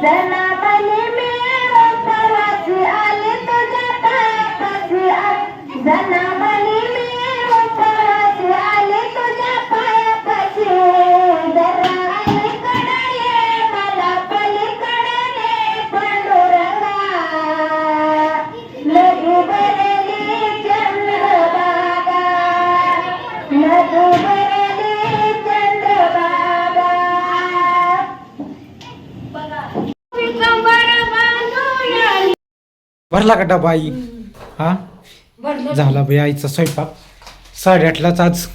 जनाबाई मी उपवासी आले तुझ्या पायापाशी जनाबाई मी उपवासी आले तुझ्या पायापाशी जरा अलीकडे ये मला पलीकडे ने पांडुरंगा नदी बरली चंद्रभागा नदी बरली चंद्रभागा भरला का डबा आई? हा झाला बाई आईचा स्वयंपाक 8:30लाच आज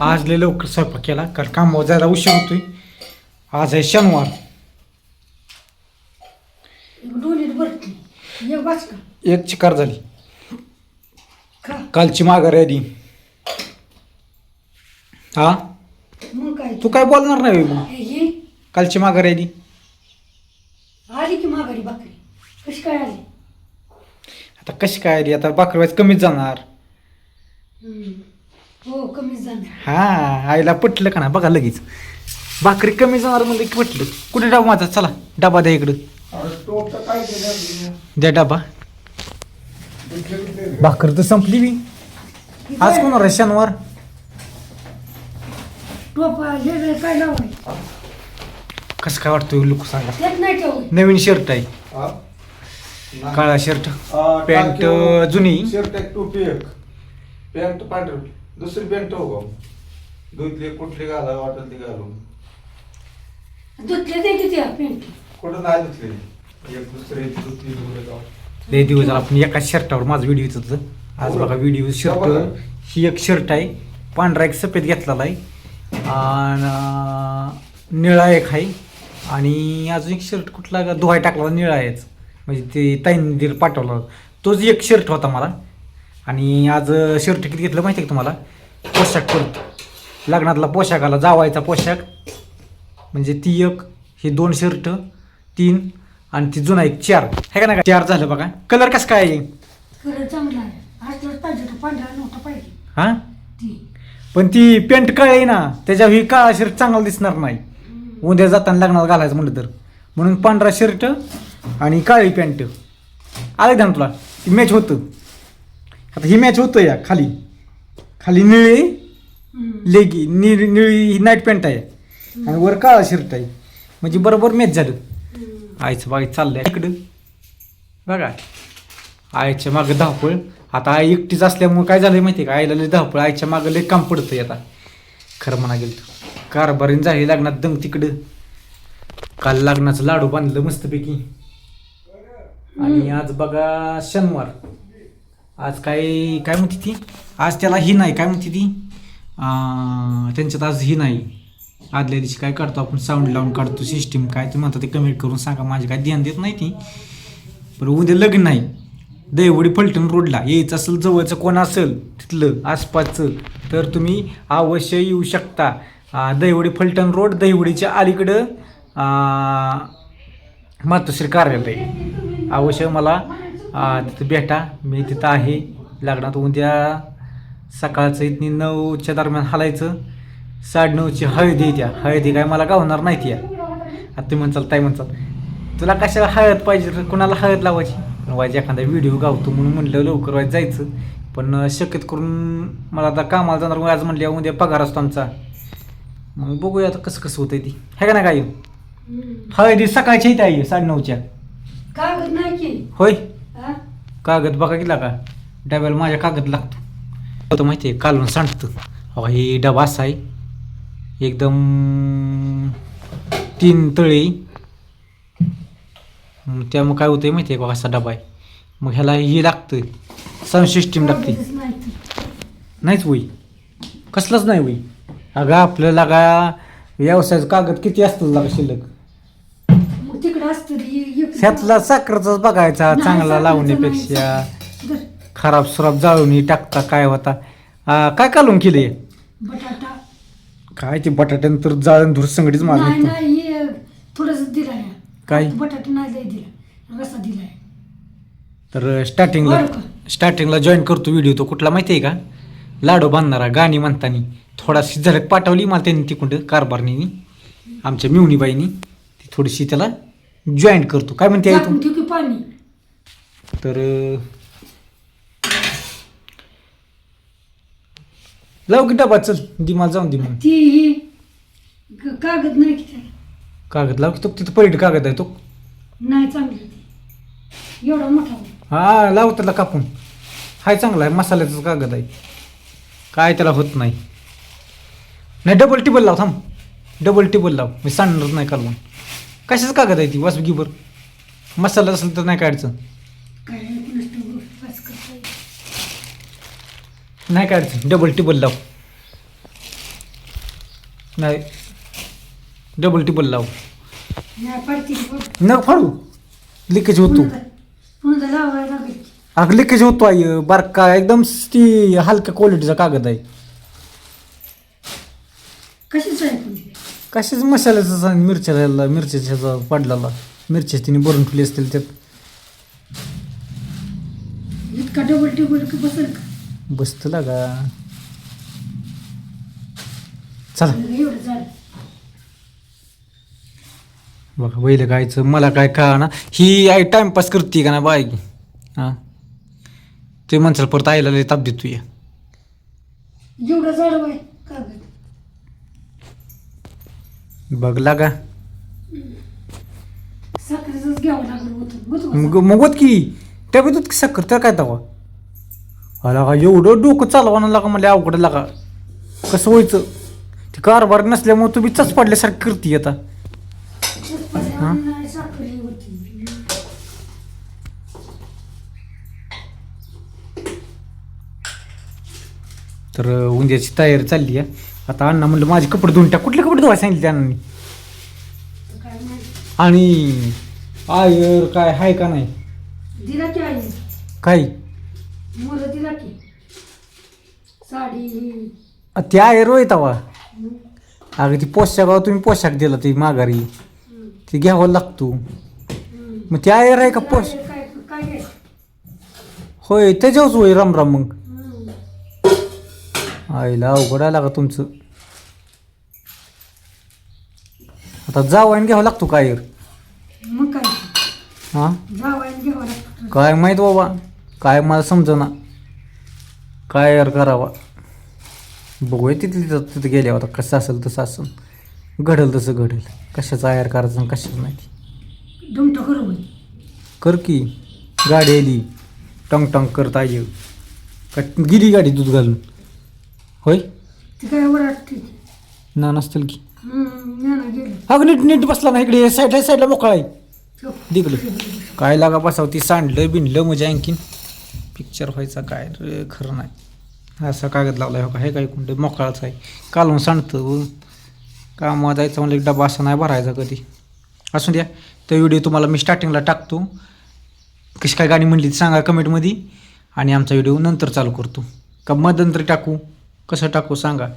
आज लय लवकर स्वयंपाक केला कारण कामावर जायला उशीर होतोय. आज आहे शनिवार. एक चिकार झाली कालची माघार आली. हा तू काय बोलणार नाही होय मग? कालची माघार आली की माघारी भाकरी कशी काय आली? आता कशी काय आली? आता भाकरी कमीच जाणार. हो कमीच जाणार. हा आईला पटलं का ना बघा लगेच भाकरी कमी जाणार म्हणजे पटलं. कुठे डबा माझा? चला डबा द्या इकडं. द्या डबा. भाकरी तर संपली बी. आज कोण आहे? शनिवार. टोपा हे काय नाव आहे? कसं काय वाटतं लोक सांगा? त्यात नाही ठेवलं. नवीन शर्ट आहे काळा शर्ट पॅन्ट जुनी शर्ट एक टोपी एक पॅन्ट पांढर दुसरी पॅन्ट हो धुतली कुठली घाला वाटेल ती घालून धुतले ते किती पेंट कुठं नाही धुतली एक दुसरी धुतली लय दिवस झाला आपण एका शर्टावर माझा व्हिडिओ येत होतं. आज बघा व्हिडिओ शर्ट ही एक शर्ट आहे पांढरा एक सफेद घेतलेला आहे आणि निळा एक आहे आणि अजून एक शर्ट कुठला धुवाय टाकला निळा आहेच म्हणजे ते ताईंनी दिलं पाठवला तोच एक शर्ट होता मला. आणि आज शर्ट किती घेतलं माहिती आहे का तुम्हाला? पोशाख करतो लग्नातला पोशाखाला जावायचा पोशाख म्हणजे ती एक हे 2 शर्ट 3 आणि ती जुना एक 4 आहे का नाही? 4 झालं बघा. कलर कसं काय आहे? कलर चांगला आहे. आज तर पाहिजे तो पांढरा नव्हता पाहिजे हा ती पण ती पॅन्ट काळी आहे ना त्याच्यावर ही काळा शर्ट चांगला दिसणार नाही उद्या जाताना लग्नाला घालायचं म्हणलं तर. म्हणून पांढरा शर्ट आणि काळी पॅन्ट आलं ना तुला? ती मॅच होतं. आता ही मॅच होतं या खाली खाली निळी लेगी निळी नाईट पॅन्ट आहे आणि वर काळा शर्ट आहे म्हणजे बरोबर मॅच झालं. आईचं बाई चाललंय इकडं बघा आईच्या मागं धावपळ. आता आई एकटीच असल्यामुळे काय झालं माहिती आहे का? आईला लय धावपळ आईच्या मागं लय काम पडतंय आता खरं म्हणा गेलं तर. कारभारीन झाली लग्नात दंग तिकडं. काल लग्नाचं लाडू बांधलं मस्तपैकी. आणि आज बघा शनिवार. आज काय काय म्हणते ती? आज त्याला ही नाही काय म्हणते ती त्यांच्यात आज ही नाही. आदल्या दिवशी काय काढतो आपण साऊंड लावून काढतो सिस्टीम काय तुम्ही म्हणता ते कमेंट करून सांगा. माझे काय ध्यान देत नाही ती. पण उद्या लग्न नाही दहीवडी फलटण रोडला यायचं असेल जवळचं कोण असेल तिथलं आसपासचं तर तुम्ही अवश्य येऊ शकता. दहीवडी फलटण रोड दहीवडीच्या अलीकडं मातोश्री कार्यालय. अवश्य मला तिथं भेटा. मी तिथं आहे लग्नात. उद्या सकाळचं इथं 9च्या दरम्यान हलायचं. 9:30ची हळदी द्या. हळदी काय मला गावणार नाही ती. आता तुम्ही म्हणचाल ताई म्हणचाल तुला कशाला हळद पाहिजे कुणाला हळद लावायची व्हायची एखादा व्हिडिओ गावतो म्हणून म्हणलं लवकर व्हायचं जायचं. पण शक्यत करून मला आता कामाला जाणार आज म्हणले उद्या पगार असतो आमचा. मग बघूया आता कसं कसं होतंय ती आहे का ना काय? हळदी सकाळची इथे आहे 9:30च्या. कागद नाही की होय कागद बघा गेला का? डब्याला माझ्या कागद लागतो माहिती आहे कालून सांडतं. अहो हे डबा असा आहे एकदम 3 तळे. त्यामुळे काय होतंय माहिती आहे का? असा डबा आहे मग ह्याला हे लागतं साऊंड सिस्टीम लागते. नाहीच होई कसलंच नाही होई. अगं आपल्याला लागा व्यवसायाचं कागद किती असतं लागा शिल्लक तिकडं असतं ह्यातला साखरचाच बघायचा चांगला लावण्यापेक्षा खराब सुराब जाळून टाकता काय होता. काय कालून केले बटाटा काय ते बटाट्यानंतर जाळून धूर संगडीच नाही मारली नाही थोडंसं दिलाय काय बटाटा नाही लय दिला रसा दिलाय. तर स्टार्टिंगला जॉईन करतो व्हिडिओ तो कुठला माहिती आहे का? लाडू बांधणारा गाणी म्हणतानी थोडाशी झलक पाठवली मला त्यांनी तिकडं कारभारणीनी आमच्या मिवणीबाईनी ती थोडीशी त्याला जॉईंट करतो. काय म्हणते आई झाकून तू? ठेव की पाणी. तर लाव की डबा, चल दि मला जाऊन दे मग. ती ही कागद नाही की त्याला. कागद लाव की तो, तिथं पलीकडे कागद आहे तो. नाही चांगली ती एवढा मोठा. हा लाव त्याला कापून. हाय चांगला आहे, मसाल्याचा कागद आहे, काय त्याला होत नाही. नाही डबल टिबल लाव, थांब डबल टिबल लाव, मी सांगणार नाही कालवून. कशाचं कागद आहे ती वासबीवर, मसाला असेल तर नाही काढायचं. काय कुणास ठाऊक, बस करता येईल. नाही काढायचं, डबल टिबल लाव. नाही डबल टिबल लाव. नाही पडती की पड. न फाडू, लिकेज होतो. पुन्हा लावायला लागेल. अगं लिकेज होतो आई, बारका एकदम ती हलक्या क्वालिटीचा कागद आहे. कशीच आहे पण ती? कशाच मसाल्याचा मिरच्याच्या पडलेला, मिरच्या तिने भरून ठेवली असतील त्यात. इतका डबल टेबल की बसेल का? बसतं लागा. चला एवढं झालं. बघा बैल गायचं मला काय कळा ना, ही आई टाइमपास करते का ना बाय. हां ते म्हणसाल परत आईला लय ताप देतो या. एवढं झाड आहे कागद. बघ लागा. साखरेचंच घ्यावं लागलं होतं. मग होत की त्या दूध की साखर तर काय तवा. अला का एवढं डोकं चालवाना लागा मला, अवघड लागा. कसं व्हायचं ते कारभार नसल्यामुळे तुम्ही चच पडल्यासारखी करते आता. नाही साखर ही होती. तर उद्याची तयारी चालली आहे. आता अण्णा म्हणलं माझे कपडे धुवून टाक. कुठले कपडे धुवायला सांगितले अण्णांनी? काय नाही आणि आयर काय आहे का नाही दिला की आई काही? मुलं दिला की साडी ही. ते आयर होय तवा. अगं ती पोशाख तुम्ही पोशाख दिला ती माघारी, ती घ्यावं लागतो. मग ते आयर आहे का पोश? काय काय घ्यायचं? होय त्याच्यावरच होय रामराम. मग आईला अवघड आला का तुमचं. आता जावं घ्यावं लागतो का आयर? मग काय हां जावायला घ्यावं लागतं. काय माहीत बाबा, काय मला समजना काय यार करावा. बघूया तिथं गेल्यावर आता कसं असेल तसं असेल, घडेल तसं घडेल. कशाचं आयर करायचं आणि कशाचं नाही दुमटं करू बाई. कर की. गाडी आली टंग टंग करता ये का गेली गाडी दूध घालून? होय ती काय ओरडते. ना नसतील की. नाना गेलं. अगं नीट नीट बसला ना इकडे, साईडला मोकळा आहे ठेव. दिगलं. काय लागा बसावती सांडलं बिनलं म्हणजे आणखीन पिक्चर व्हायचा काय रे, खरं नाही. असा कागद लावला हो का, हे काय कुंड मोकळाच आहे. कालवून सांडतं कामावर जायचं म्हणलं एक डबा असा नाही भरायचा कधी. असू द्या, तो व्हिडिओ तुम्हाला मी स्टार्टिंगला टाकतो. कशी काय गाणी म्हणली सांगा कमेंटमध्ये, आणि आमचा व्हिडिओ नंतर चालू करतो का मध्यंतरी टाकू, कसं टाकू सांगा.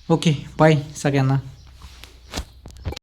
ओके बाय सगळ्यांना.